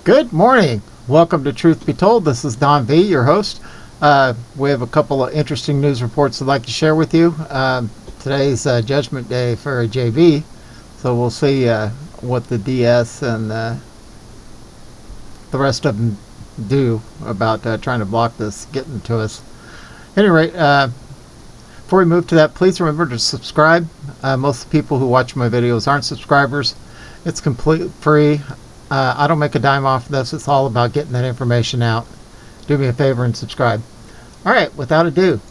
Good morning. Welcome to Truth Be Told. This is Don V, your host. We have a couple of interesting news reports I'd like to share with you. Today's Judgment Day for JV, so we'll see what the DS and the rest of them do about trying to block this getting to us. At any rate, before we move to that, please remember to subscribe. Most of the people who watch my videos aren't subscribers. It's completely free. I don't make a dime off of this. It's all about getting that information out. Do me a favor and subscribe. All right, without ado.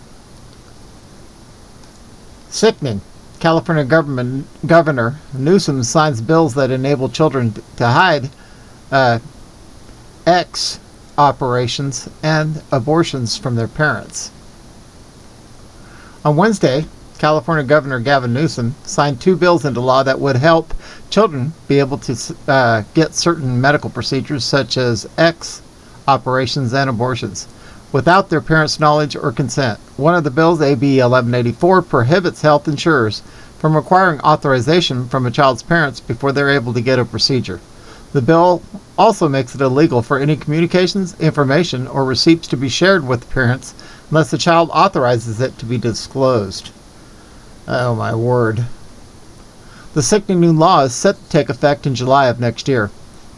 Sickening. California Governor Newsom signs bills that enable children to hide X operations and abortions from their parents. On Wednesday, California Governor Gavin Newsom signed 2 bills into law that would help children be able to get certain medical procedures such as X operations and abortions without their parents' knowledge or consent. One of the bills, AB 1184, prohibits health insurers from requiring authorization from a child's parents before they're able to get a procedure. The bill also makes it illegal for any communications, information, or receipts to be shared with parents unless the child authorizes it to be disclosed. Oh my word. The sickening new law is set to take effect in July of next year.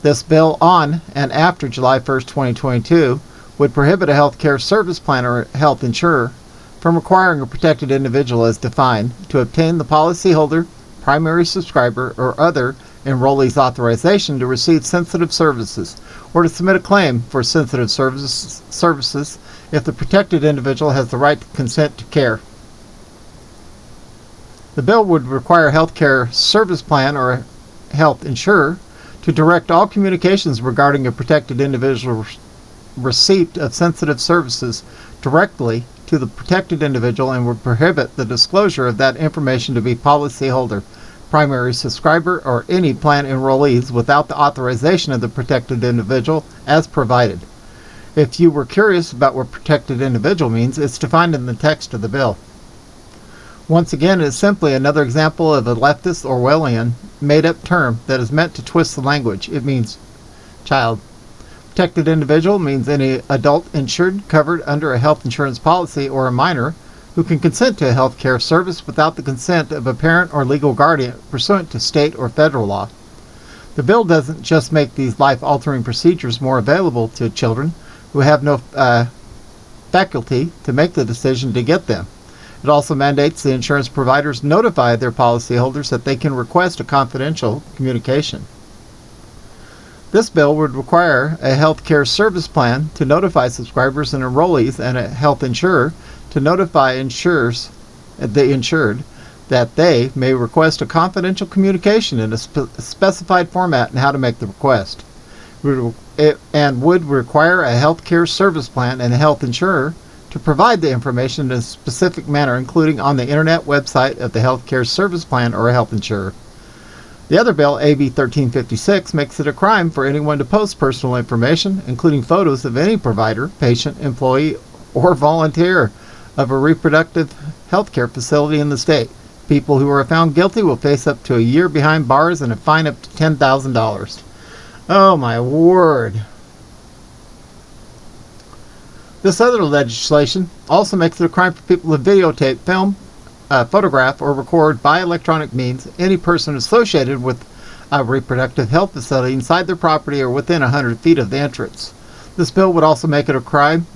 This bill on and after July 1st, 2022 would prohibit a health care service plan or health insurer from requiring a protected individual as defined to obtain the policyholder, primary subscriber, or other enrollee's authorization to receive sensitive services or to submit a claim for sensitive services if the protected individual has the right to consent to care. The bill would require a health care service plan or a health insurer to direct all communications regarding a protected individual's receipt of sensitive services directly to the protected individual and would prohibit the disclosure of that information to be policyholder, primary subscriber, or any plan enrollees without the authorization of the protected individual as provided. If you were curious about what protected individual means, it's defined in the text of the bill. Once again, it is simply another example of a leftist Orwellian made-up term that is meant to twist the language. It means child. Protected individual means any adult insured covered under a health insurance policy or a minor who can consent to a health care service without the consent of a parent or legal guardian pursuant to state or federal law. The bill doesn't just make these life-altering procedures more available to children who have no faculty to make the decision to get them. It also mandates the insurance providers notify their policyholders that they can request a confidential communication. This bill would require a health care service plan to notify subscribers and enrollees and a health insurer to notify the insured that they may request a confidential communication in a specified format and how to make the request. And would require a health care service plan and a health insurer to provide the information in a specific manner, including on the internet website of the health care service plan or a health insurer. The other bill, AB 1356, makes it a crime for anyone to post personal information, including photos of any provider, patient, employee, or volunteer of a reproductive health care facility in the state. People who are found guilty will face up to a year behind bars and a fine up to $10,000. Oh my word. This other legislation also makes it a crime for people to videotape, film, photograph, or record by electronic means any person associated with a reproductive health facility inside their property or within 100 feet of the entrance. This bill would also make it a crime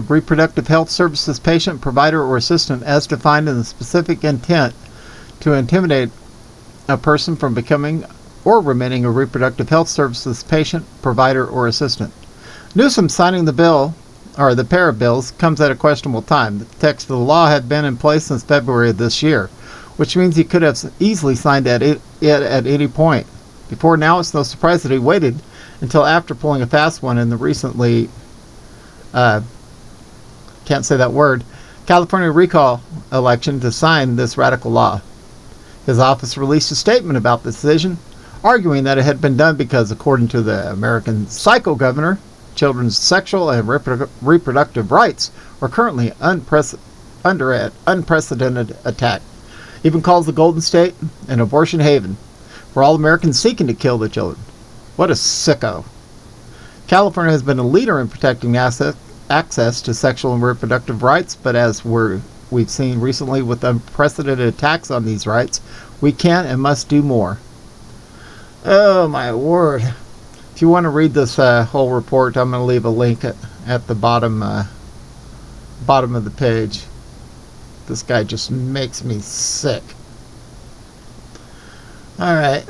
reproductive health services patient, provider, or assistant as defined in the specific intent to intimidate a person from becoming or remaining a reproductive health services patient, provider, or assistant. Newsom signing the bill, or the pair of bills, comes at a questionable time. The text of the law had been in place since February of this year, which means he could have easily signed it at any point. Before now, it's no surprise that he waited until after pulling a fast one in the recently, can't say that word, California recall election to sign this radical law. His office released a statement about the decision, arguing that it had been done because, according to the American psycho governor, children's sexual and reproductive rights are currently under an unprecedented attack. Even calls the Golden State an abortion haven for all Americans seeking to kill the children. What a sicko. California has been a leader in protecting access to sexual and reproductive rights, but as we've seen recently with unprecedented attacks on these rights, we can and must do more. Oh my word. If you want to read this whole report, I'm going to leave a link at the bottom of the page. This guy just makes me sick. Alright.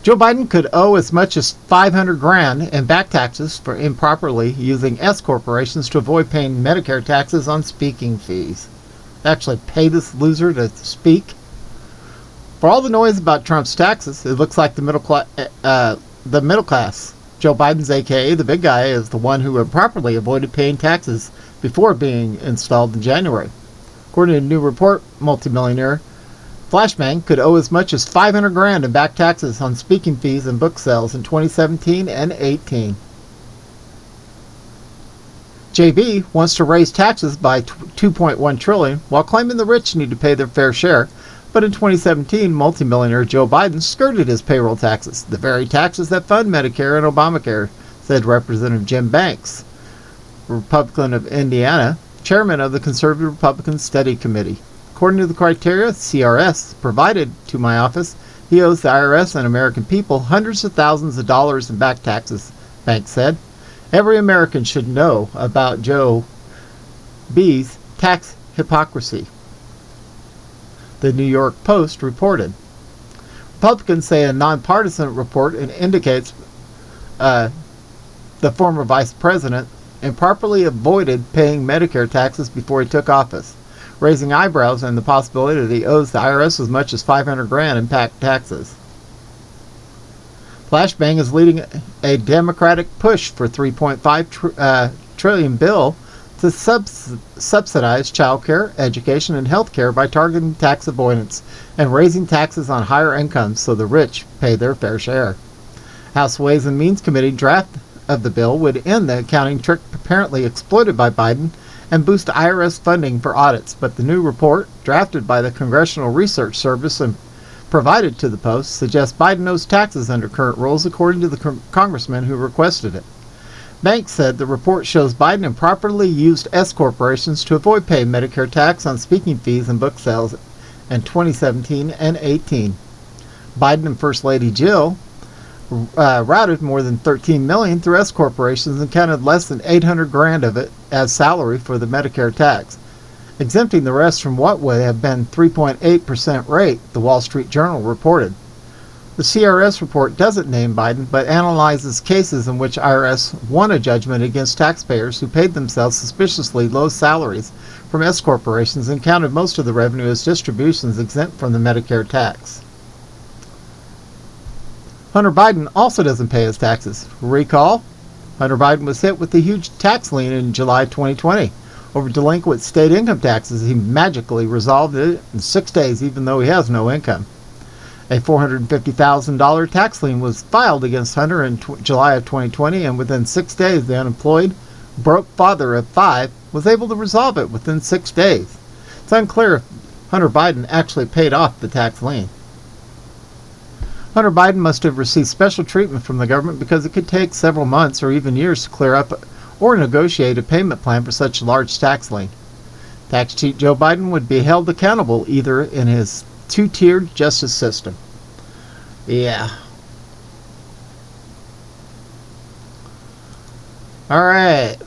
Joe Biden could owe as much as $500,000 in back taxes for improperly using S corporations to avoid paying Medicare taxes on speaking fees. Actually pay this loser to speak. For all the noise about Trump's taxes, it looks like the middle class. Joe Biden's aka the big guy is the one who improperly avoided paying taxes before being installed in January. According to a new report, multimillionaire Flashbang could owe as much as $500,000 in back taxes on speaking fees and book sales in 2017 and 18. JB wants to raise taxes by $2.1 trillion while claiming the rich need to pay their fair share, but in 2017, multimillionaire Joe Biden skirted his payroll taxes, the very taxes that fund Medicare and Obamacare, said Representative Jim Banks, Republican of Indiana, chairman of the Conservative Republican Study Committee. According to the criteria CRS provided to my office, he owes the IRS and American people hundreds of thousands of dollars in back taxes, Banks said. Every American should know about Joe B's tax hypocrisy, the New York Post reported. Republicans say a nonpartisan report indicates the former vice president improperly avoided paying Medicare taxes before he took office, raising eyebrows and the possibility that he owes the IRS as much as $500,000 in back taxes. Flashbang is leading a Democratic push for $3.5 trillion bill to subsidize child care, education, and health care by targeting tax avoidance and raising taxes on higher incomes so the rich pay their fair share. House Ways and Means Committee draft of the bill would end the accounting trick apparently exploited by Biden and boost IRS funding for audits, but the new report, drafted by the Congressional Research Service and provided to the Post, suggests Biden owes taxes under current rules according to the congressman who requested it. Banks said the report shows Biden improperly used S corporations to avoid paying Medicare tax on speaking fees and book sales in 2017 and 18. Biden and First Lady Jill routed more than $13 million through S corporations and counted less than $800,000 of it as salary for the Medicare tax, exempting the rest from what would have been 3.8% rate, the Wall Street Journal reported. The CRS report doesn't name Biden, but analyzes cases in which IRS won a judgment against taxpayers who paid themselves suspiciously low salaries from S corporations and counted most of the revenue as distributions exempt from the Medicare tax. Hunter Biden also doesn't pay his taxes. Recall, Hunter Biden was hit with a huge tax lien in July 2020 over delinquent state income taxes. He magically resolved it in 6 days, even though he has no income. A $450,000 tax lien was filed against Hunter in July of 2020, and within 6 days, the unemployed, broke father of 5 was able to resolve it within 6 days. It's unclear if Hunter Biden actually paid off the tax lien. Hunter Biden must have received special treatment from the government because it could take several months or even years to clear up or negotiate a payment plan for such a large tax lien. Tax cheat Joe Biden would be held accountable either in his two-tiered justice system. Yeah. All right.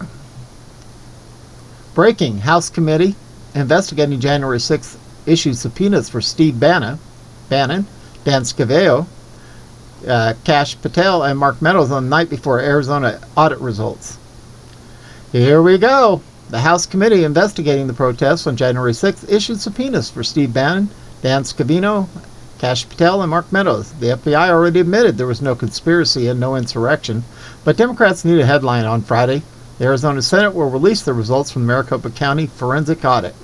Breaking. House Committee investigating January 6th issued subpoenas for Steve Bannon, Dan Scavino, Kash, Patel, and Mark Meadows on the night before Arizona audit results. Here we go. The House Committee investigating the protests on January 6th issued subpoenas for Steve Bannon, Dan Scavino, Kash Patel, and Mark Meadows. The FBI already admitted there was no conspiracy and no insurrection, but Democrats need a headline on Friday. The Arizona Senate will release the results from the Maricopa County forensic audit.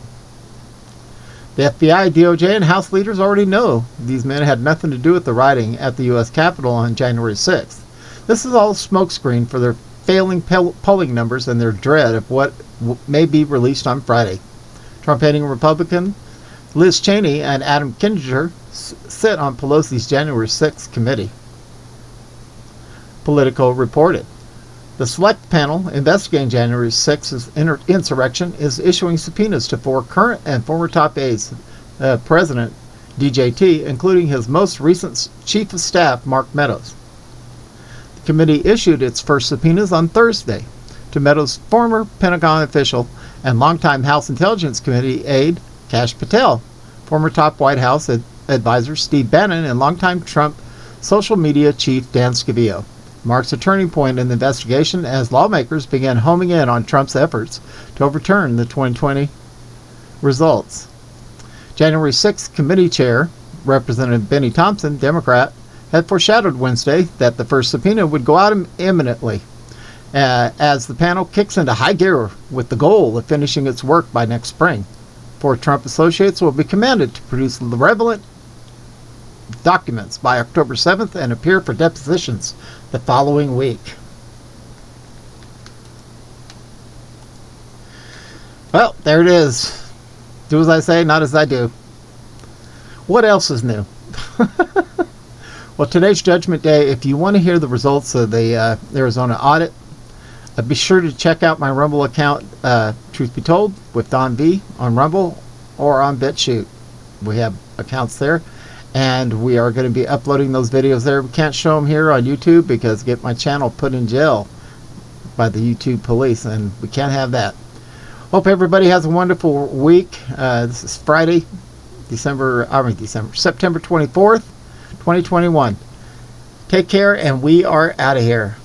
The FBI, DOJ, and House leaders already know these men had nothing to do with the rioting at the U.S. Capitol on January 6th. This is all a smokescreen for their failing polling numbers and their dread of what may be released on Friday. Trump-hating Republican Liz Cheney and Adam Kinzinger sit on Pelosi's January 6th committee. Politico reported. The select panel investigating January 6th insurrection is issuing subpoenas to 4 current and former top aides, President DJT, including his most recent Chief of Staff, Mark Meadows. The committee issued its first subpoenas on Thursday to Meadows' former Pentagon official and longtime House Intelligence Committee aide, Kash Patel, former top White House advisor Steve Bannon, and longtime Trump social media chief Dan Scavino. Marks a turning point in the investigation as lawmakers began homing in on Trump's efforts to overturn the 2020 results. January 6th committee chair, Representative Benny Thompson, Democrat, had foreshadowed Wednesday that the first subpoena would go out imminently as the panel kicks into high gear with the goal of finishing its work by next spring. 4 Trump associates will be commanded to produce the relevant documents by October 7th and appear for depositions the following week. Well, there it is. Do as I say, not as I do. What else is new? Well, today's Judgment Day. If you want to hear the results of the Arizona audit, be sure to check out my Rumble account, Truth Be Told, with Don V on Rumble or on BitChute. We have accounts there. And we are going to be uploading those videos there. We can't show them here on YouTube because get my channel put in jail by the YouTube police, and we can't have that. Hope everybody has a wonderful week. This is Friday, September 24th, 2021. Take care, and we are out of here.